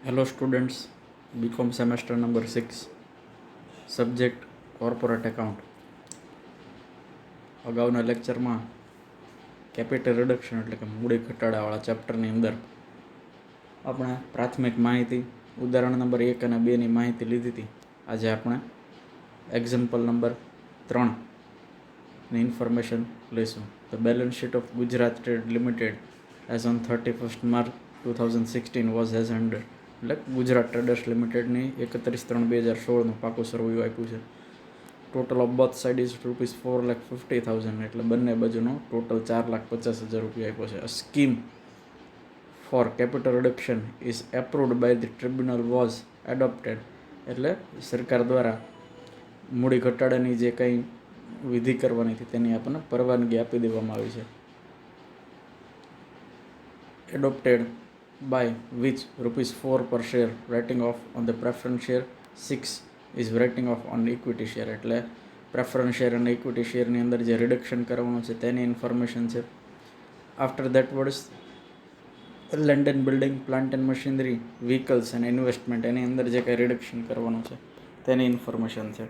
Hello students, BCom semester number 6, subject corporate account. અગાઉના લેક્ચરમાં capital reduction એટલે કે મૂડી ઘટાડાવાળા ચેપ્ટરની અંદર આપણે પ્રાથમિક માહિતી ઉદાહરણ નંબર 1 અને 2ની માહિતી લીધી હતી. આજે આપણે એક્ઝામ્પલ નંબર 3ની ઇન્ફોર્મેશન લઈશું. The balance sheet of Gujarat trade limited as on 31st March 2016 was as under. એટલે ગુજરાત ટ્રેડર્સ લિમિટેડની 31/3/2016નું પાકું સરવૈયું આપ્યું છે. Total of both side is ₹4,50,000 એટલે બંને બાજુનો ટોટલ ₹4,50,000 આપ્યો છે. A scheme for capital reduction is approved by the tribunal was adopted એટલે સરકાર દ્વારા મૂડી ઘટાડાની જે કંઈ વિધિ કરવાની હતી તેની આપણને પરવાનગી આપી દેવામાં આવી છે. Adopted by which ₹4 per share writing off on the preference share, 6 is writing off on equity share એટલે પ્રેફરન્સ શેર અને ઇક્વિટી શેરની અંદર જે રિડક્શન કરવાનું છે તેની ઇન્ફોર્મેશન છે. After that words land and building, plant and machinery, vehicles અને investment એની અંદર જે કંઈ રિડક્શન કરવાનું છે તેની ઇન્ફોર્મેશન છે.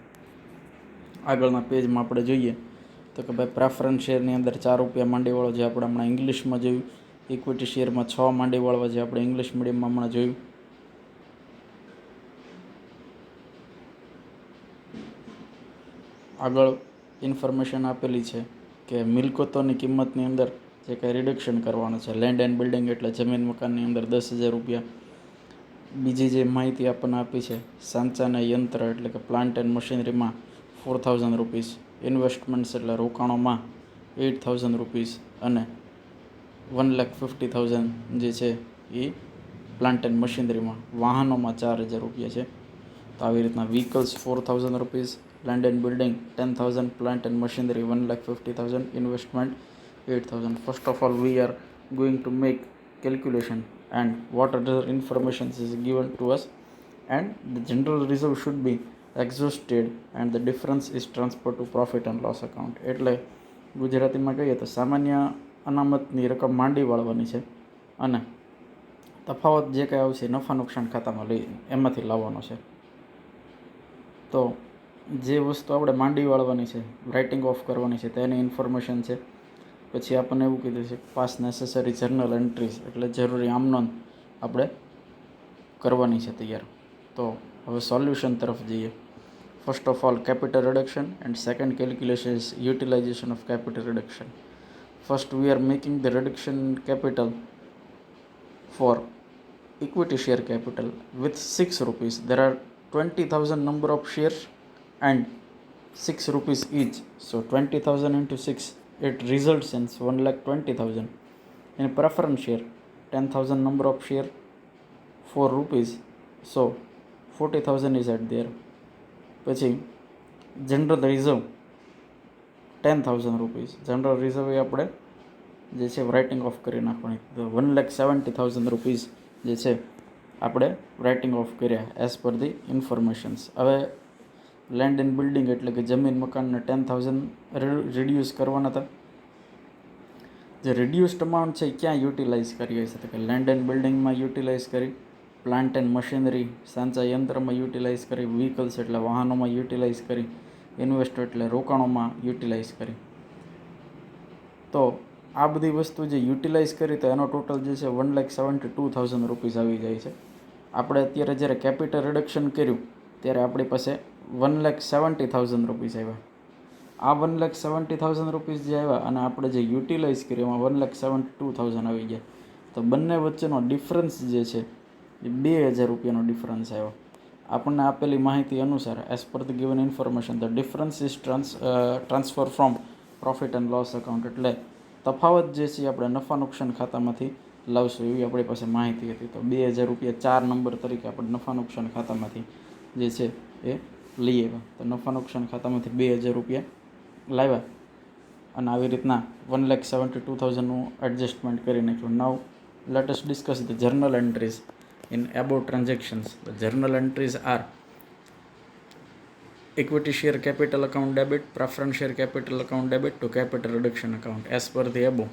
આગળના પેજમાં આપણે જોઈએ તો કે ભાઈ પ્રેફરન્સ શેરની અંદર ₹4 માંડીવાળો જે આપણે હમણાં ઇંગ્લિશમાં જોયું, ઇક્વિટી શેરમાં 6 માંડીવાળવા જે આપણે ઇંગ્લિશ મીડિયમમાં હમણાં જોયું. આગળ ઇન્ફોર્મેશન આપેલી છે કે મિલકતોની કિંમતની અંદર જે કંઈ રિડક્શન કરવાનું છે. લેન્ડ એન્ડ બિલ્ડિંગ એટલે જમીન મકાનની અંદર ₹10,000. બીજી જે માહિતી આપણને આપી છે સાંચા અને યંત્ર એટલે કે પ્લાન્ટ એન્ડ મશીનરીમાં ₹4,000, ઇન્વેસ્ટમેન્ટ્સ એટલે રોકાણોમાં ₹8,000 અને 1,50,000 જે છે એ પ્લાન્ટ એન્ડ મશીનરીમાં, વાહનોમાં ₹4,000 છે. તો આવી રીતના vehicles ₹4,000, land and building 10,000, plant and machinery 1,50,000, investment 8,000. First of all we are going to make calculation and what other information is given to us and the general reserve should be exhausted and the difference is transferred to profit and loss account. એટલે ગુજરાતીમાં કહીએ તો સામાન્ય અનામતની રકમ માંડી વાળવાની છે અને તફાવત જે કંઈ આવશે નફા નુકસાન ખાતામાં એમાંથી લાવવાનો છે. તો જે વસ્તુ આપણે માંડી વાળવાની છે, રાઇટિંગ ઓફ કરવાની છે તેની ઇન્ફોર્મેશન છે. પછી આપણને એવું કીધું છે પાસ નેસેસરી જર્નલ એન્ટ્રીઝ એટલે જરૂરી આમનોંધ આપણે કરવાની છે તૈયાર. તો હવે સોલ્યુશન તરફ જઈએ. First of all capital reduction and second calculation is utilization of capital reduction. First, we are making the reduction capital for equity share capital with ₹6. There are 20,000 number of shares and ₹6 each. So 20,000 into 6, it results in 1,20,000. In preference share, 10,000 number of share, ₹4. So 40,000 is at there. પછી general reserve ₹10,000. General reserve એ આપણે જે છે writing of કરી નાખવાની. તો ₹1,70,000 જે છે આપણે રાઇટિંગ ઓફ કર્યા એઝ પર ધી ઇન્ફોર્મેશન્સ. હવે લેન્ડ એન્ડ બિલ્ડિંગ એટલે કે જમીન મકાનને 10,000 રિડ્યુસ કરવાના હતા. જે રિડ્યુસ્ડ અમાઉન્ટ છે એ ક્યાં યુટિલાઇઝ કરીએ છીએ તો કે લેન્ડ એન્ડ બિલ્ડિંગમાં યુટિલાઇઝ કરી, પ્લાન્ટ એન્ડ મશીનરી સાંચા યંત્રમાં યુટિલાઇઝ કરી, વ્હીકલ્સ એટલે વાહનોમાં યુટિલાઇઝ કરી, ઇન્વેસ્ટ એટલે રોકાણોમાં યુટિલાઇઝ કરી. તો આ બધી વસ્તુ જે યુટિલાઇઝ કરી તો એનો ટોટલ જે છે ₹1,72,000 આવી જાય છે. આપણે અત્યારે જ્યારે કેપિટલ રિડક્શન કર્યું ત્યારે આપણી પાસે ₹1,70,000 આવ્યા. આ ₹1,70,000 જે આવ્યા અને આપણે જે યુટિલાઇઝ કર્યું એમાં ₹1,72,000 આવી ગયા. તો બંને વચ્ચેનો ડિફરન્સ જે છે એ ₹2,000નો ડિફરન્સ આવ્યો. આપણને આપેલી માહિતી અનુસાર as per the given information the difference is transfer from profit and loss account એટલે તફાવત જે છે આપણે નફા નુકસાન ખાતામાંથી લાવશું એવી આપણી પાસે માહિતી હતી. તો ₹2,000 4 નંબર તરીકે આપણે નફા નુકસાન ખાતામાંથી જે છે એ લઈ આવ્યા. તો નફા નુકસાન ખાતામાંથી ₹2,000 લાવ્યા અને આવી રીતના 1,72,000નું એડજસ્ટમેન્ટ કરી નાખ્યું. નાવ let us discuss the journal entries in above transactions. The journal entries are equity share capital account debit, preference share capital account debit to capital reduction account as per the above.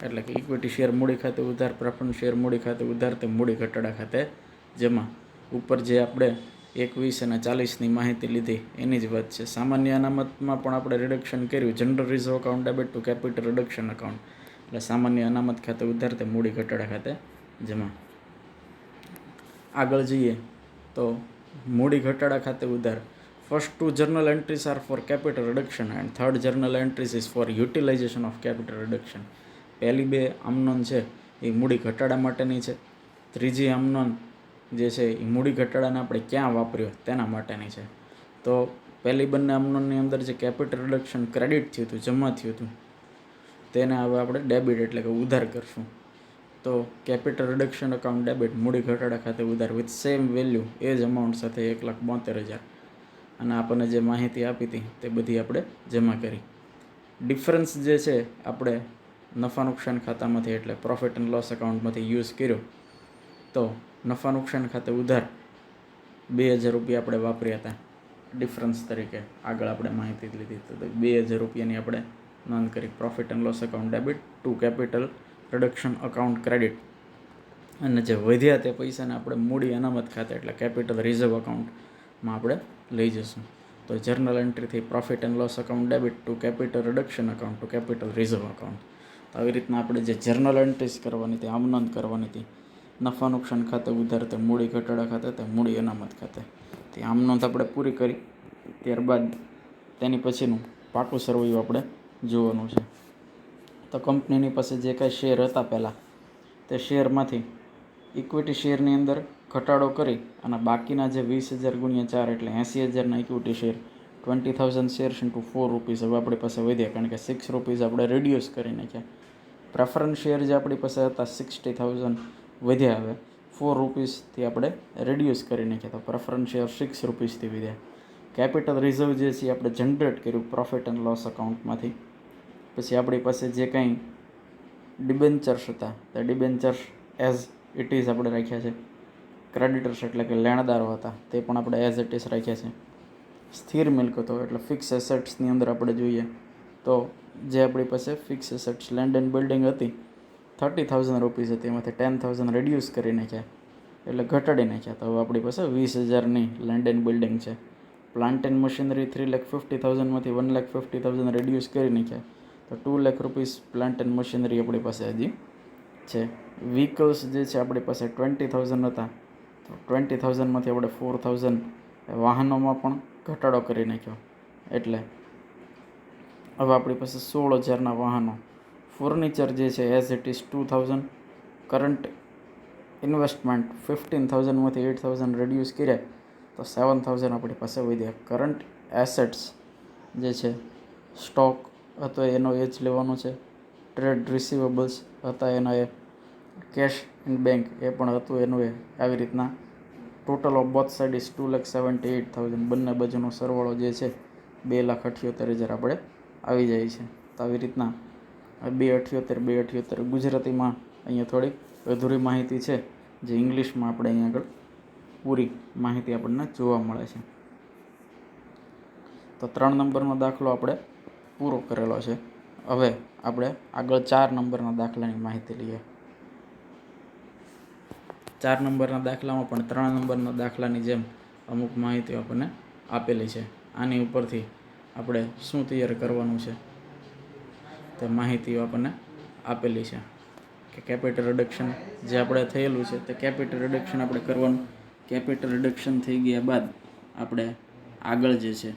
એટલે કે equity share મૂડી ખાતે ઉધાર, preference share મૂડી ખાતે ઉધાર તે મૂડી ઘટાડા ખાતે જેમાં ઉપર જે આપણે 21 અને 40ની માહિતી લીધી એની જ વાત છે. સામાન્ય અનામતમાં પણ આપણે રિડક્શન કર્યું. General reserve account debit to capital reduction account, એટલે સામાન્ય અનામત ખાતે ઉધાર તે મૂડી ઘટાડા ખાતે જમા. આગળ જઈએ તો મૂડી ઘટાડા ખાતે ઉધાર. First two journal entries are for capital reduction and third journal entries is for utilization of capital reduction. પહેલી બે આમનોંધ છે એ મૂડી ઘટાડા માટેની છે. ત્રીજી આમનોંધ જે છે એ મૂડી ઘટાડાને આપણે ક્યાં વાપર્યો તેના માટેની છે. તો પહેલી બંને આમનોંધની અંદર જે કેપિટલ રિડક્શન ક્રેડિટ થયું હતું, જમા થયું હતું, તેને હવે આપણે ડેબિટ એટલે કે ઉધાર કરશું. તો કેપિટલ રિડક્શન અકાઉન્ટ ડેબિટ મૂડી ઘટાડા ખાતે ઉધાર વિથ સેમ વેલ્યુ એ જ અમાઉન્ટ સાથે 1,72,000. અને આપણને જે માહિતી આપી હતી તે બધી આપણે જમા કરી. ડિફરન્સ જે છે આપણે નફા નુકસાન ખાતામાંથી એટલે પ્રોફિટ એન્ડ લોસ અકાઉન્ટમાંથી યુઝ કર્યો. તો નફા નુકસાન ખાતે ઉધાર 2,000 રૂપિયા આપણે વાપર્યા હતા ડિફરન્સ તરીકે. આગળ આપણે માહિતી લીધી તો 2,000 રૂપિયાની આપણે નોંધ કરી. Profit and loss account debit to capital reduction account credit. અને જે વધ્યા તે પૈસાને આપણે મૂડી અનામત ખાતે એટલે કેપિટલ રિઝર્વ અકાઉન્ટમાં આપણે લઈ જશું. તો જર્નલ એન્ટ્રીથી profit and loss account debit to capital reduction account to capital reserve account. તો આવી રીતના આપણે જે જર્નલ એન્ટ્રીઝ કરવાની હતી, આમનોંધ કરવાની હતી, નફા નુકસાન ખાતે ઉધાર તે મૂડી ઘટાડા ખાતે તે મૂડી અનામત ખાતે, તે આમનોંધ આપણે પૂરી કરી. ત્યારબાદ તેની પછીનું પાકું સરવૈયું આપણે જોવાનું છે. તો કંપનીની પાસે જે કાંઈ શેર હતા પહેલાં, તે શેરમાંથી ઇક્વિટી શેરની અંદર ઘટાડો કરી અને બાકીના જે 20,000 ગુણ્યા 4 એટલે 80,000ના equity share, 20,000 shares into 4 rupees હવે આપણી પાસે વધ્યા, કારણ કે 6 રૂપીસ આપણે રિડ્યુસ કરી નાખ્યા. પ્રેફરન્સ શેર જે આપણી પાસે હતા 60,000 વધ્યા, હવે 4 રૂપીસથી આપણે રિડ્યુસ કરી નાખ્યા. તો પ્રેફરન્સ શેર 6 રૂપીસથી વધ્યા. કેપિટલ રિઝર્વ જે છે આપણે જનરેટ કર્યું પ્રોફિટ એન્ડ લોસ અકાઉન્ટમાંથી. પછી આપણી પાસે જે કાંઈ ડિબેન્ચર્સ હતા તે ડિબેન્ચર્સ એઝ ઇટ ઇઝ આપણે રાખ્યા છે. ક્રેડિટર્સ એટલે કે લેણદારો હતા તે પણ આપણે એઝ ઇટ ઇઝ રાખ્યા છે. સ્થિર મિલકતો એટલે ફિક્સ એસેટ્સની અંદર આપણે જોઈએ તો જે આપણી પાસે fix assets land and building હતી 30,000 રૂપીસ હતી, એમાંથી 10,000 રિડ્યુસ કરી નાખ્યા એટલે ઘટાડી નાખ્યા. તો હવે આપણી પાસે 20,000ની લેન્ડ એન્ડ બિલ્ડિંગ છે. પ્લાન્ટ એન્ડ મશીનરી 3,50,000માંથી 1,50,000 રિડ્યુસ કરી નાખ્યા. તો 2,00,000 રૂપીસ પ્લાન્ટ એન્ડ મશીનરી આપણી પાસે હજી છે. વ્હીકલ્સ જે છે આપણી પાસે 20,000 હતા, તો 20,000માંથી આપણે 4,000 વાહનોમાં પણ ઘટાડો કરી નાખ્યો. એટલે હવે આપણી પાસે 16,000ના વાહનો. ફર્નિચર જે છે as it is 2,000. Current investment 15,000માંથી 8,000 રિડ્યુસ કર્યા તો 7,000 આપણી પાસે વધ્યા. કરંટ એસેટ્સ જે છે સ્ટોક હતો એનો એ જ લેવાનો છે. ટ્રેડ રિસીવેબલ્સ હતા એનો એ. કેશ ઇન બેંક એ પણ હતું એનું એ. આવી રીતના total of both side is 2,78,000. બંને બાજુનો સરવાળો જે છે 2,78,000 આપણે આવી જાય છે. તો આવી રીતના 2,78,2,78 ગુજરાતીમાં અહીંયા થોડીક અધૂરી માહિતી છે, જે ઇંગ્લિશમાં આપણે અહીંયા આગળ પૂરી માહિતી આપણને જોવા મળે છે. તો 3 નંબરનો દાખલો આપણે પૂરો કરેલો છે. હવે આપણે આગળ 4 નંબરના દાખલાની માહિતી લઈએ. 4 નંબરના દાખલામાં પણ 3 નંબરના દાખલાની જેમ અમુક માહિતીઓ આપણને આપેલી છે. આની ઉપરથી આપણે શું તૈયાર કરવાનું છે તે માહિતીઓ આપણને આપેલી છે કે કેપિટલ રિડક્શન જે આપણે થયેલું છે તે કેપિટલ રિડક્શન આપણે કરવાનું. કેપિટલ રિડક્શન થઈ ગયા બાદ આપણે આગળ જે છે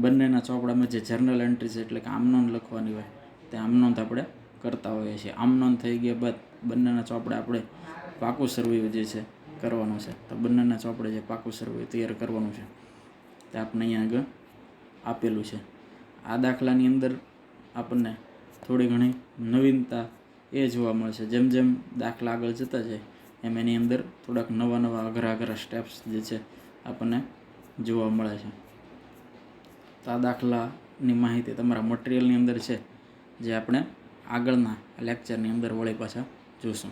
બંનેના ચોપડામાં જે જર્નલ એન્ટ્રીઝ એટલે કે આમનોંધ લખવાની હોય તે આમનોંધ આપણે કરતા હોઈએ છીએ. આમનોંધ થઈ ગયા બાદ બંનેના ચોપડે આપણે પાકું સરવૈયું જે છે કરવાનું છે. તો બંનેના ચોપડે જે પાકું સરવૈયું તૈયાર કરવાનું છે તે આપણે અહીંયા આગળ આપેલું છે. આ દાખલાની અંદર આપણને થોડી ઘણી નવીનતા એ જોવા મળશે. જેમ જેમ દાખલા આગળ જતા જાય એમ એની અંદર થોડાક નવા અઘરા સ્ટેપ્સ જે છે આપણને જોવા મળે છે. તો આ દાખલાની માહિતી તમારા મટીરિયલની અંદર છે, જે આપણે આગળના લેક્ચરની અંદર વળી પાછા જોઈશું.